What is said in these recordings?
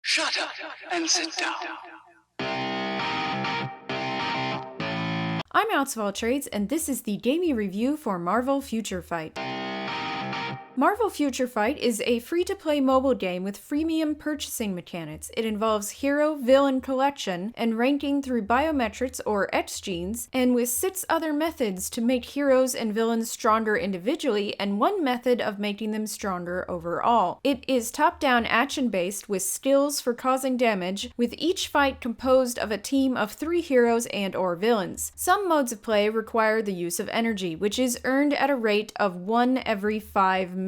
Shut up and sit down. I'm Outs of All Trades, and this is the Gamey review for Marvel Future Fight. Marvel Future Fight is a free-to-play mobile game with freemium purchasing mechanics. It involves hero-villain collection and ranking through biometrics or X genes, and with 6 other methods to make heroes and villains stronger individually, and 1 method of making them stronger overall. It is top-down action-based with skills for causing damage, with each fight composed of a team of 3 heroes and/or villains. Some modes of play require the use of energy, which is earned at a rate of 1 every 5 minutes.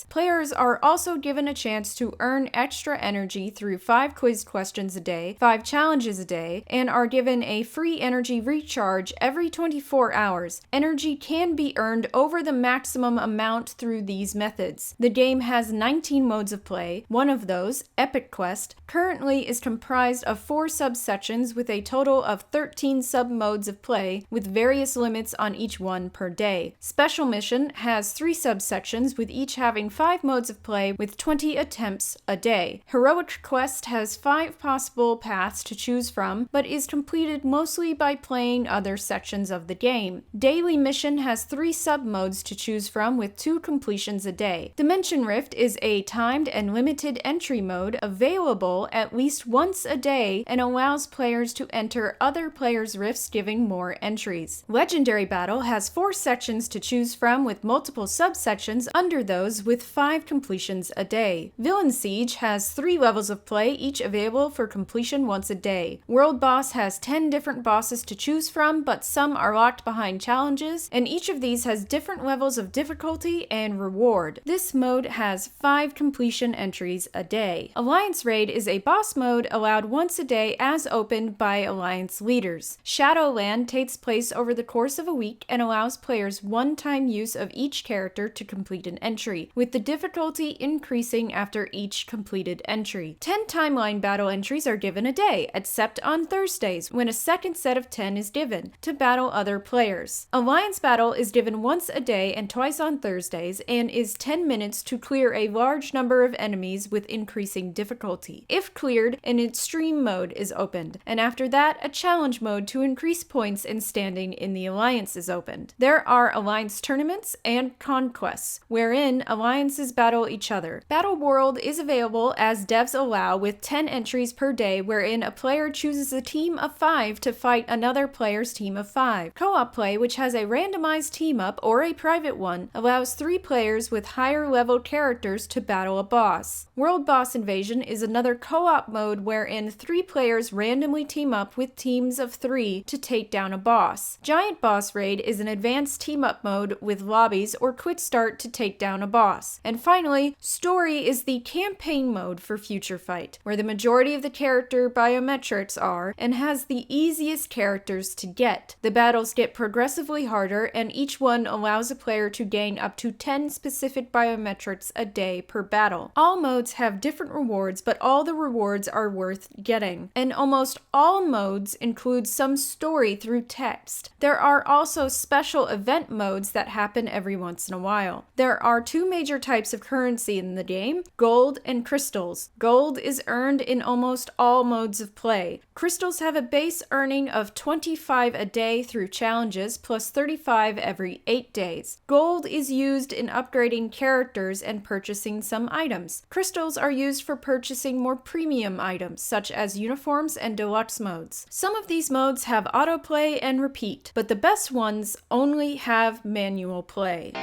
Players are also given a chance to earn extra energy through 5 quiz questions a day, 5 challenges a day, and are given a free energy recharge every 24 hours. Energy can be earned over the maximum amount through these methods. The game has 19 modes of play. One of those, Epic Quest, currently is comprised of 4 subsections with a total of 13 sub-modes of play, with various limits on each one per day. Special Mission has 3 subsections, with each having 5 modes of play with 20 attempts a day. Heroic Quest has 5 possible paths to choose from, but is completed mostly by playing other sections of the game. Daily Mission has 3 sub-modes to choose from with 2 completions a day. Dimension Rift is a timed and limited entry mode available at least once a day and allows players to enter other players' rifts, giving more entries. Legendary Battle has 4 sections to choose from with multiple subsections under those with 5 completions a day. Villain Siege has 3 levels of play, each available for completion once a day. World Boss has 10 different bosses to choose from, but some are locked behind challenges, and each of these has different levels of difficulty and reward. This mode has 5 completion entries a day. Alliance Raid is a boss mode allowed once a day as opened by Alliance leaders. Shadowland takes place over the course of a week and allows players one-time use of each character to complete an entry, with the difficulty increasing after each completed entry. 10 timeline battle entries are given a day, except on Thursdays, when a second set of 10 is given, to battle other players. Alliance Battle is given once a day and twice on Thursdays, and is 10 minutes to clear a large number of enemies with increasing difficulty. If cleared, an extreme mode is opened, and after that, a challenge mode to increase points and standing in the Alliance is opened. There are Alliance tournaments and conquests, wherein alliances battle each other. Battle World is available as devs allow, with 10 entries per day, wherein a player chooses a team of 5 to fight another player's team of 5. Co-op play, which has a randomized team-up or a private one, allows 3 players with higher level characters to battle a boss. World Boss Invasion is another co-op mode wherein 3 players randomly team up with teams of 3 to take down a boss. Giant Boss Raid is an advanced team-up mode with lobbies or quick start to take down a boss. And finally, Story is the campaign mode for Future Fight, where the majority of the character biometrics are, and has the easiest characters to get. The battles get progressively harder, and each one allows a player to gain up to 10 specific biometrics a day per battle. All modes have different rewards, but all the rewards are worth getting. And almost all modes include some story through text. There are also special event modes that happen every once in a while. There are 2 major types of currency in the game: gold and crystals. Gold is earned in almost all modes of play. Crystals have a base earning of 25 a day through challenges, plus 35 every 8 days. Gold is used in upgrading characters and purchasing some items. Crystals are used for purchasing more premium items, such as uniforms and deluxe modes. Some of these modes have autoplay and repeat, but the best ones only have manual play.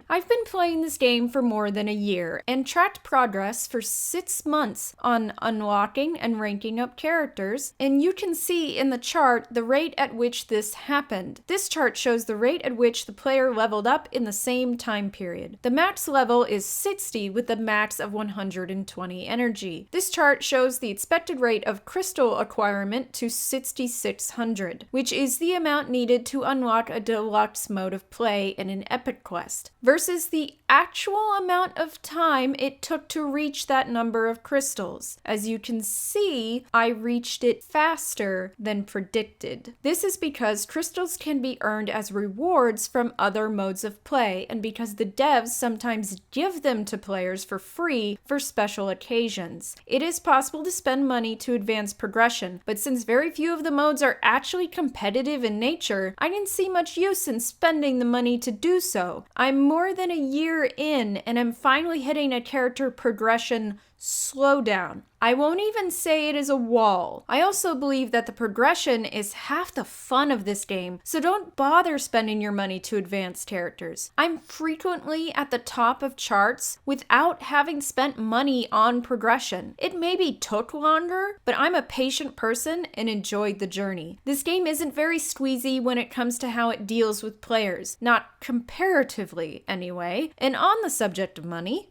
I've been playing this game for more than a year and tracked progress for 6 months on unlocking and ranking up characters, and you can see in the chart the rate at which this happened. This chart shows the rate at which the player leveled up in the same time period. The max level is 60 with a max of 120 energy. This chart shows the expected rate of crystal acquirement to 6,600, which is the amount needed to unlock a deluxe mode of play in an epic quest, versus the actual amount of time it took to reach that number of crystals. As you can see, I reached it faster than predicted. This is because crystals can be earned as rewards from other modes of play, and because the devs sometimes give them to players for free for special occasions. It is possible to spend money to advance progression, but since very few of the modes are actually competitive in nature, I didn't see much use in spending the money to do so. I'm more than a year in, and I'm finally hitting a character progression slowdown. I won't even say it is a wall. I also believe that the progression is half the fun of this game, so don't bother spending your money to advance characters. I'm frequently at the top of charts without having spent money on progression. It maybe took longer, but I'm a patient person and enjoyed the journey. This game isn't very squeezy when it comes to how it deals with players, not comparatively anyway. And on the subject of money,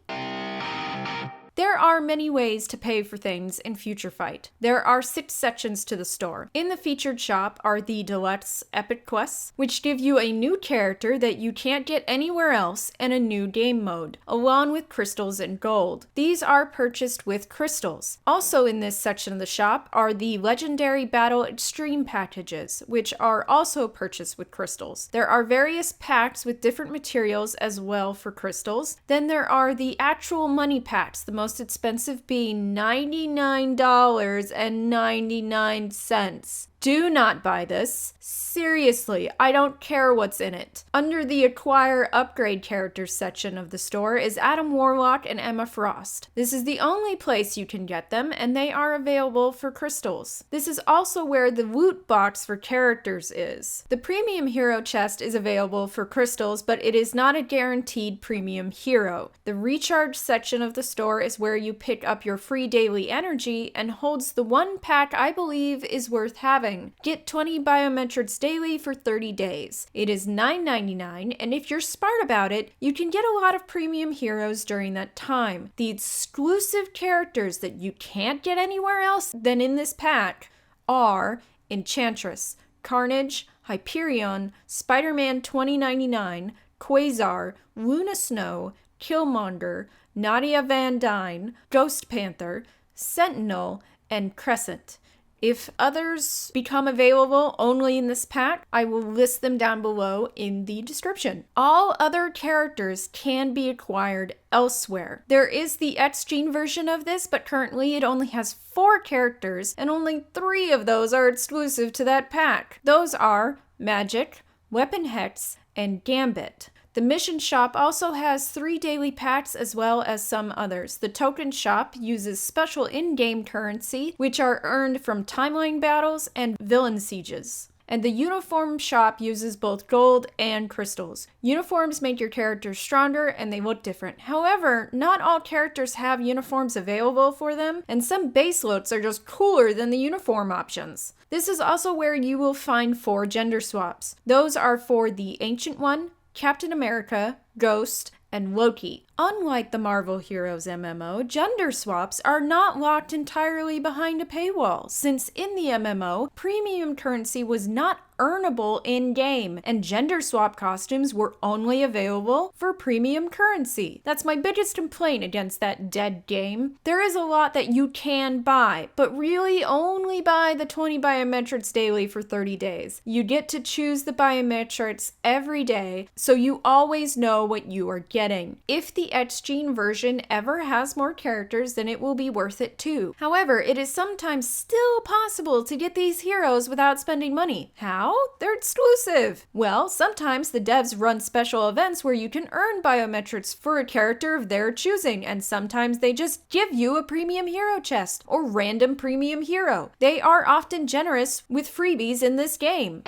there are many ways to pay for things in Future Fight. There are 6 sections to the store. In the featured shop are the deluxe epic quests, which give you a new character that you can't get anywhere else and a new game mode, along with crystals and gold. These are purchased with crystals. Also in this section of the shop are the legendary battle extreme packages, which are also purchased with crystals. There are various packs with different materials as well for crystals. Then there are the actual money packs, the most expensive being $99.99. Do not buy this. Seriously, I don't care what's in it. Under the Acquire Upgrade Characters section of the store is Adam Warlock and Emma Frost. This is the only place you can get them, and they are available for crystals. This is also where the loot box for characters is. The Premium Hero chest is available for crystals, but it is not a guaranteed Premium Hero. The Recharge section of the store is where you pick up your free daily energy and holds the one pack I believe is worth having. Get 20 biometrics daily for 30 days. It is $9.99, and if you're smart about it, you can get a lot of premium heroes during that time. The exclusive characters that you can't get anywhere else than in this pack are Enchantress, Carnage, Hyperion, Spider-Man 2099, Quasar, Luna Snow, Killmonger, Nadia Van Dyne, Ghost Panther, Sentinel, and Crescent. If others become available only in this pack, I will list them down below in the description. All other characters can be acquired elsewhere. There is the X-Gene version of this, but currently it only has 4 characters, and only 3 of those are exclusive to that pack. Those are Magic, Weapon Hex, and Gambit. The Mission Shop also has 3 daily packs as well as some others. The Token Shop uses special in-game currency, which are earned from timeline battles and villain sieges. And the Uniform Shop uses both gold and crystals. Uniforms make your characters stronger and they look different. However, not all characters have uniforms available for them, and some base loads are just cooler than the uniform options. This is also where you will find 4 gender swaps. Those are for the Ancient One, Captain America, Ghost, and Loki. Unlike the Marvel Heroes MMO, gender swaps are not locked entirely behind a paywall, since in the MMO, premium currency was not earnable in-game, and gender swap costumes were only available for premium currency. That's my biggest complaint against that dead game. There is a lot that you can buy, but really only buy the 20 biometrics daily for 30 days. You get to choose the biometrics every day, so you always know what you are getting. If the X-Gene version ever has more characters, then it will be worth it too. However, it is sometimes still possible to get these heroes without spending money. How? They're exclusive! Well, sometimes the devs run special events where you can earn biometrics for a character of their choosing, and sometimes they just give you a premium hero chest or random premium hero. They are often generous with freebies in this game.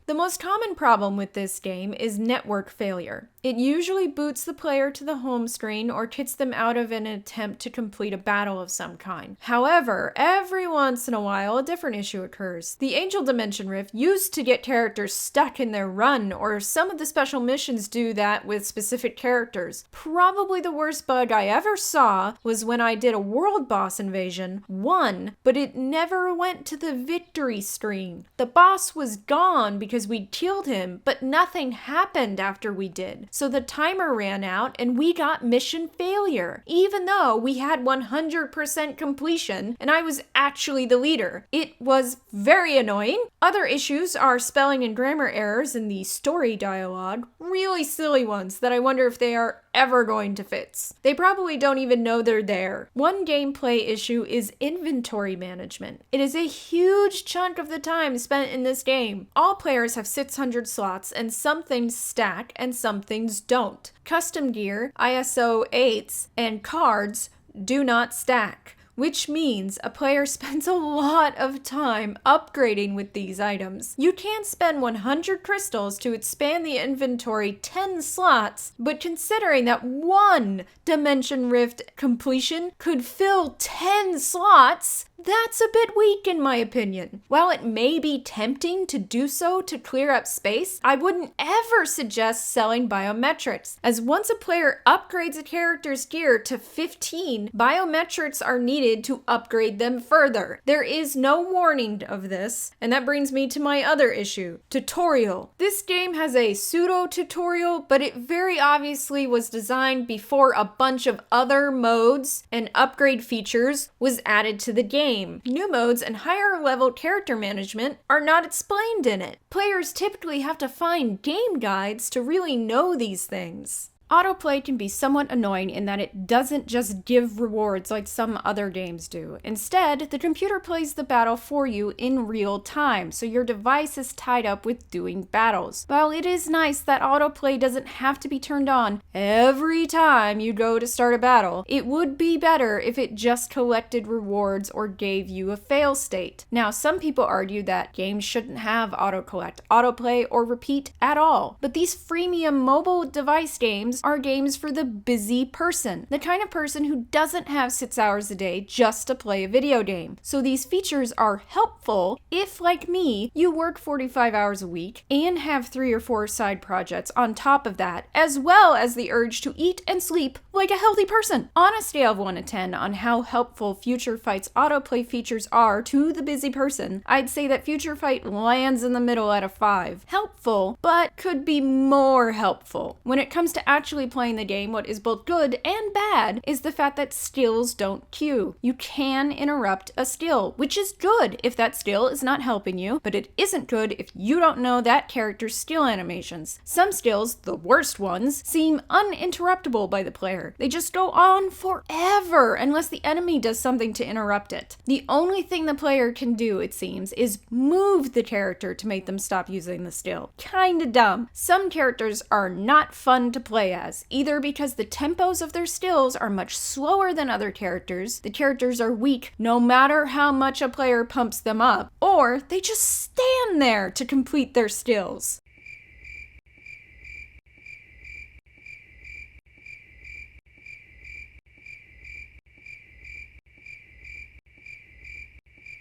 The most common problem with this game is network failure. It usually boots the player to the home screen or kicks them out of an attempt to complete a battle of some kind. However, every once in a while a different issue occurs. The Angel Dimension Rift used to get characters stuck in their run, or some of the special missions do that with specific characters. Probably the worst bug I ever saw was when I did a world boss invasion, won, but it never went to the victory screen. The boss was gone because because we'd killed him, but nothing happened after we did. So the timer ran out and we got mission failure, even though we had 100% completion and I was actually the leader. It was very annoying. Other issues are spelling and grammar errors in the story dialogue, really silly ones that I wonder if they are ever going to fix. They probably don't even know they're there. One gameplay issue is inventory management. It is a huge chunk of the time spent in this game. All players have 600 slots and some things stack and some things don't. Custom gear, ISO 8s, and cards do not stack, which means a player spends a lot of time upgrading with these items. You can spend 100 crystals to expand the inventory 10 slots, but considering that one Dimension Rift completion could fill 10 slots, that's a bit weak in my opinion. While it may be tempting to do so to clear up space, I wouldn't ever suggest selling biometrics, as once a player upgrades a character's gear to 15, biometrics are needed to upgrade them further. There is no warning of this, and that brings me to my other issue, tutorial. This game has a pseudo-tutorial, but it very obviously was designed before a bunch of other modes and upgrade features was added to the game. New modes and higher level character management are not explained in it. Players typically have to find game guides to really know these things. Autoplay can be somewhat annoying in that it doesn't just give rewards like some other games do. Instead, the computer plays the battle for you in real time, so your device is tied up with doing battles. While it is nice that autoplay doesn't have to be turned on every time you go to start a battle, it would be better if it just collected rewards or gave you a fail state. Now, some people argue that games shouldn't have autocollect, autoplay, or repeat at all, but these freemium mobile device games are games for the busy person, the kind of person who doesn't have 6 hours a day just to play a video game. So these features are helpful if, like me, you work 45 hours a week and have 3 or 4 side projects on top of that, as well as the urge to eat and sleep like a healthy person. On a scale of 1 to 10 on how helpful Future Fight's autoplay features are to the busy person, I'd say that Future Fight lands in the middle at a 5. Helpful, but could be more helpful. When it comes to actually playing the game, what is both good and bad is the fact that skills don't queue. You can interrupt a skill, which is good if that skill is not helping you, but it isn't good if you don't know that character's skill animations. Some skills, the worst ones, seem uninterruptible by the player. They just go on forever unless the enemy does something to interrupt it. The only thing the player can do, it seems, is move the character to make them stop using the skill. Kinda dumb. Some characters are not fun to play as, either because the tempos of their skills are much slower than other characters, the characters are weak no matter how much a player pumps them up, or they just stand there to complete their skills.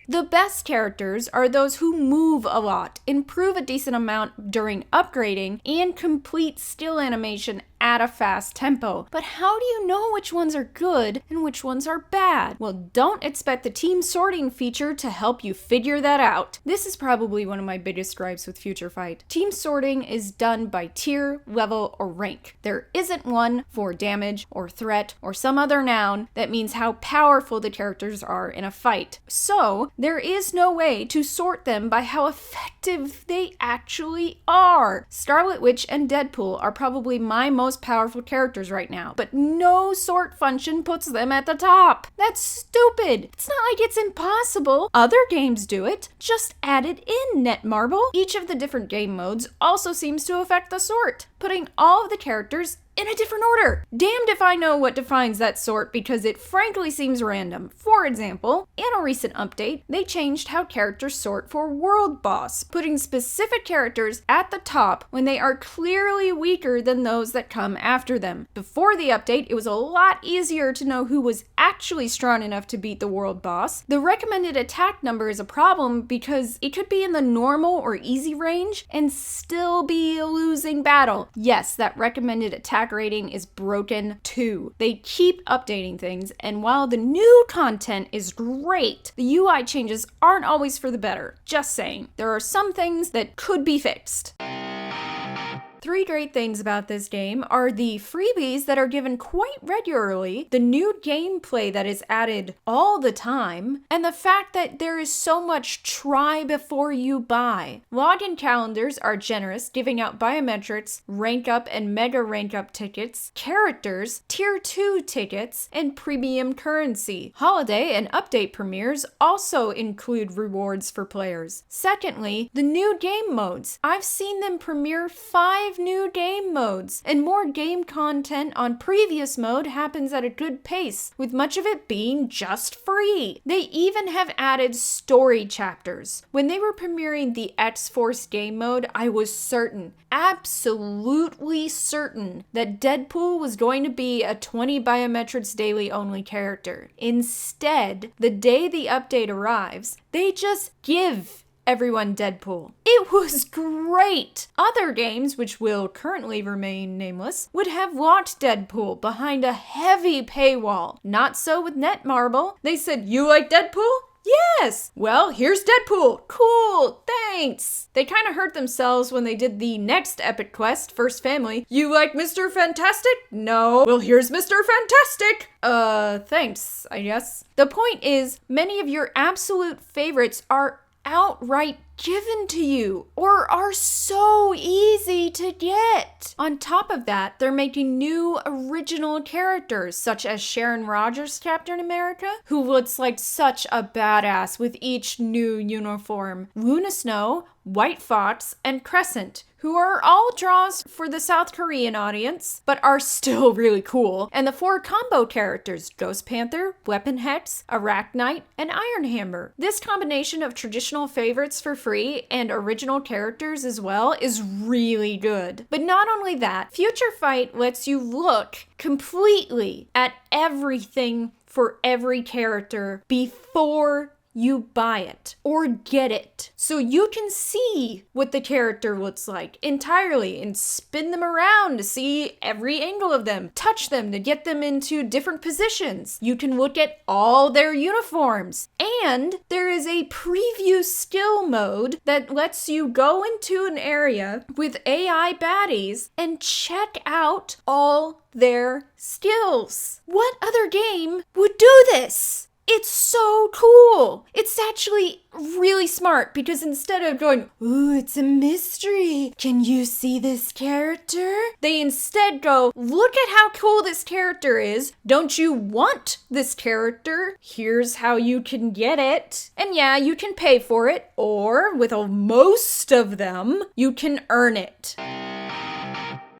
The best characters are those who move a lot, improve a decent amount during upgrading, and complete skill animation at a fast tempo. But how do you know which ones are good and which ones are bad? Well, don't expect the team sorting feature to help you figure that out. This is probably one of my biggest gripes with Future Fight. Team sorting is done by tier, level, or rank. There isn't one for damage or threat or some other noun that means how powerful the characters are in a fight. So, there is no way to sort them by how effective they actually are. Scarlet Witch and Deadpool are probably my most powerful characters right now, but no sort function puts them at the top. That's stupid. It's not like it's impossible. Other games do it. Just add it in, Netmarble. Each of the different game modes also seems to affect the sort, putting all of the characters in a different order. Damned if I know what defines that sort because it frankly seems random. For example, in a recent update, they changed how characters sort for World Boss, putting specific characters at the top when they are clearly weaker than those that come after them. Before the update, it was a lot easier to know who was actually strong enough to beat the World Boss. The recommended attack number is a problem because it could be in the normal or easy range and still be a losing battle. Yes, that recommended attack attack rating is broken too. They keep updating things, and while the new content is great, the UI changes aren't always for the better. Just saying. There are some things that could be fixed. 3 great things about this game are the freebies that are given quite regularly, the new gameplay that is added all the time, and the fact that there is so much try before you buy. Login calendars are generous, giving out biometrics, rank up and mega rank up tickets, characters, tier 2 tickets, and premium currency. Holiday and update premieres also include rewards for players. Secondly, the new game modes. I've seen them premiere 5 new game modes, and more game content on previous mode happens at a good pace, with much of it being just free. They even have added story chapters. When they were premiering the X-Force game mode, I was certain, absolutely certain, that Deadpool was going to be a 20 biometrics daily only character. Instead, the day the update arrives, they just give everyone Deadpool. It was great! Other games, which will currently remain nameless, would have locked Deadpool behind a heavy paywall. Not so with Netmarble. They said, "You like Deadpool? Yes! Well, here's Deadpool. Cool, thanks." They kind of hurt themselves when they did the next epic quest, First Family. "You like Mr. Fantastic? No. Well, here's Mr. Fantastic." Thanks, I guess. The point is, many of your absolute favorites are outright given to you, or are so easy to get. On top of that, they're making new original characters, such as Sharon Rogers' Captain America, who looks like such a badass with each new uniform, Luna Snow, White Fox, and Crescent, who are all draws for the South Korean audience, but are still really cool, and the 4 combo characters, Ghost Panther, Weapon Hex, Arachnite, and Ironhammer. This combination of traditional favorites for free and original characters as well is really good. But not only that, Future Fight lets you look completely at everything for every character before you buy it or get it. So you can see what the character looks like entirely and spin them around to see every angle of them, touch them to get them into different positions. You can look at all their uniforms. And there is a preview skill mode that lets you go into an area with AI baddies and check out all their skills. What other game would do this? It's so cool. It's actually really smart because instead of going, "Ooh, it's a mystery. Can you see this character?" They instead go, "Look at how cool this character is. Don't you want this character? Here's how you can get it." And yeah, you can pay for it, or with most of them, you can earn it.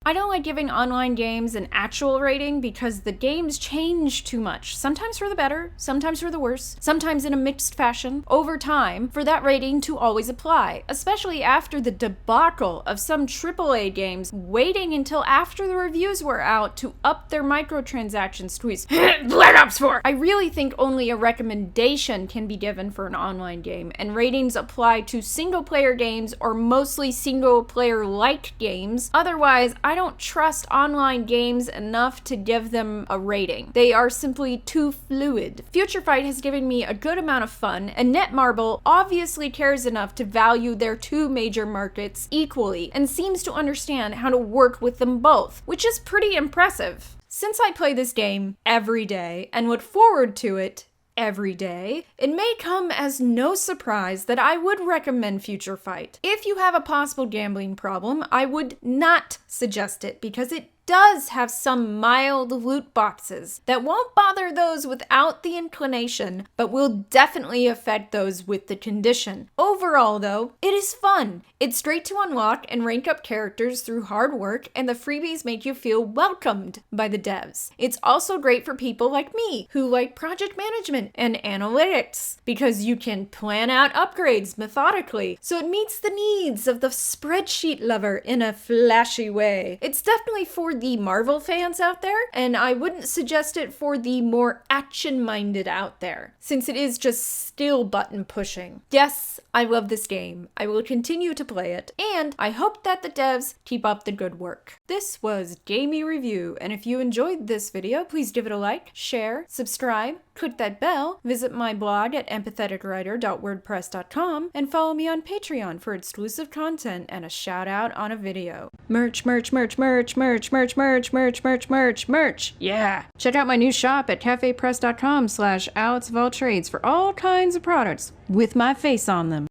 I don't like giving online games an actual rating because the games change too much, sometimes for the better, sometimes for the worse, sometimes in a mixed fashion, over time, for that rating to always apply, especially after the debacle of some AAA games waiting until after the reviews were out to up their microtransaction squeeze. Black Ops 4! I really think only a recommendation can be given for an online game, and ratings apply to single-player games or mostly single-player-like games. Otherwise, I don't trust online games enough to give them a rating. They are simply too fluid. Future Fight has given me a good amount of fun, and Netmarble obviously cares enough to value their 2 major markets equally and seems to understand how to work with them both, which is pretty impressive. Since I play this game every day and look forward to it every day, it may come as no surprise that I would recommend Future Fight. If you have a possible gambling problem, I would not suggest it because it does have some mild loot boxes that won't bother those without the inclination, but will definitely affect those with the condition. Overall, though, it is fun. It's great to unlock and rank up characters through hard work, and the freebies make you feel welcomed by the devs. It's also great for people like me, who like project management and analytics, because you can plan out upgrades methodically, so it meets the needs of the spreadsheet lover in a flashy way. It's definitely for for the Marvel fans out there, and I wouldn't suggest it for the more action-minded out there, since it is just still button pushing. Yes, I love this game. I will continue to play it, and I hope that the devs keep up the good work. This was Gamey Review, and if you enjoyed this video, please give it a like, share, subscribe, click that bell, visit my blog at empatheticwriter.wordpress.com, and follow me on Patreon for exclusive content and a shout out on a video. Merch, merch, merch, merch, merch, merch, merch, merch, merch, merch, merch. Yeah! Check out my new shop at cafepress.com/AlexofAllTrades for all kinds of products with my face on them.